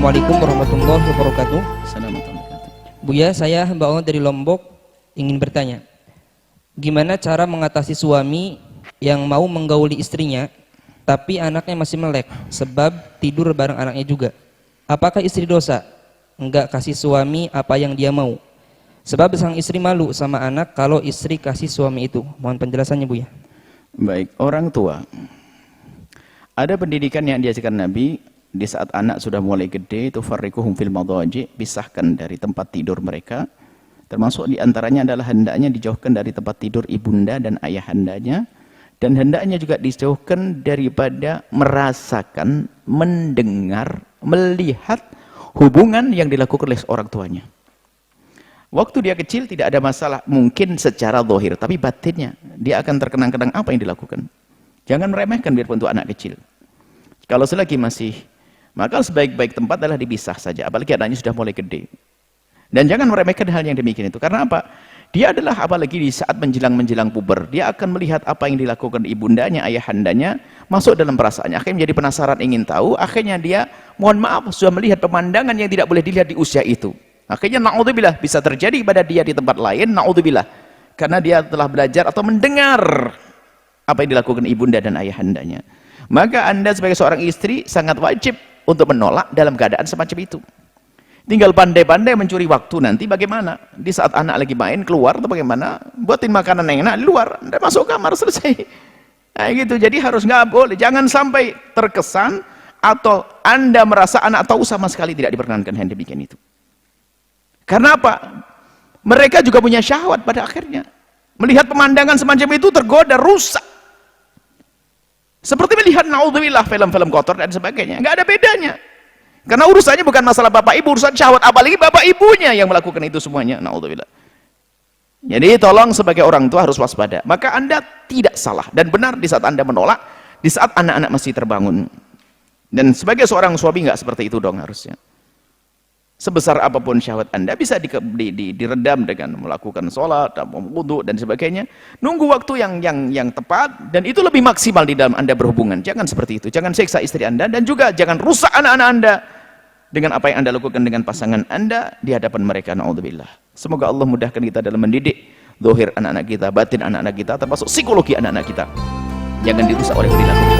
Assalamualaikum warahmatullahi wabarakatuh. Assalamualaikum warahmatullahi wabarakatuh. Buya, saya Mbak Allah dari Lombok ingin bertanya, gimana cara mengatasi suami yang mau menggauli istrinya tapi anaknya masih melek sebab tidur bareng anaknya juga? Apakah istri dosa enggak kasih suami apa yang dia mau? Sebab sang istri malu sama anak kalau istri kasih suami itu. Mohon penjelasannya, Buya. Baik, orang tua. Ada pendidikan yang diajarkan Nabi di saat anak sudah mulai gede, itu farriquhum fil madaji, pisahkan dari tempat tidur mereka. Termasuk diantaranya adalah hendaknya dijauhkan dari tempat tidur ibunda dan ayahandanya, dan hendaknya juga dijauhkan daripada merasakan, mendengar, melihat hubungan yang dilakukan oleh orang tuanya. Waktu dia kecil tidak ada masalah, mungkin secara zahir, tapi batinnya dia akan terkenang-kenang apa yang dilakukan. Jangan meremehkan biarpun untuk anak kecil. Kalau selagi masih, maka sebaik-baik tempat adalah dipisah saja, apalagi anaknya sudah mulai gede. Dan jangan meremehkan hal yang demikian itu. Karena apa? Dia adalah apalagi di saat menjelang puber, dia akan melihat apa yang dilakukan ibundanya, ayahandanya, masuk dalam perasaannya. Akhirnya menjadi penasaran, ingin tahu. Akhirnya dia, mohon maaf, sudah melihat pemandangan yang tidak boleh dilihat di usia itu. Akhirnya na'udzubillah, bisa terjadi pada dia di tempat lain, na'udzubillah. Karena dia telah belajar atau mendengar apa yang dilakukan ibunda dan ayahandanya. Maka Anda sebagai seorang istri sangat wajib untuk menolak dalam keadaan semacam itu. Tinggal pandai-pandai mencuri waktu nanti bagaimana. Di saat anak lagi main, keluar atau bagaimana, buatin makanan yang enak di luar, Anda masuk kamar, selesai. Nah gitu, jadi harus nggak boleh. Jangan sampai terkesan atau Anda merasa anak tahu sama sekali tidak diperkenankan yang demikian itu. Karena apa? Mereka juga punya syahwat pada akhirnya. Melihat pemandangan semacam itu tergoda, rusak. Seperti melihat naudzubillah film-film kotor dan sebagainya, nggak ada bedanya. Karena urusannya bukan masalah bapak ibu, urusan syahwat, apalagi bapak ibunya yang melakukan itu semuanya, naudzubillah. Jadi tolong sebagai orang tua harus waspada. Maka Anda tidak salah dan benar di saat Anda menolak, di saat anak-anak masih terbangun. Dan sebagai seorang suami nggak seperti itu dong harusnya. Sebesar apapun syahwat Anda bisa diredam dengan melakukan sholat, wudu dan sebagainya. Nunggu waktu yang tepat, dan itu lebih maksimal di dalam Anda berhubungan. Jangan seperti itu. Jangan siksa istri Anda, dan juga jangan rusak anak-anak Anda dengan apa yang Anda lakukan dengan pasangan Anda di hadapan mereka. Na'udzubillah. Semoga Allah mudahkan kita dalam mendidik zahir anak-anak kita, batin anak-anak kita, termasuk psikologi anak-anak kita. Jangan dirusak oleh perilaku.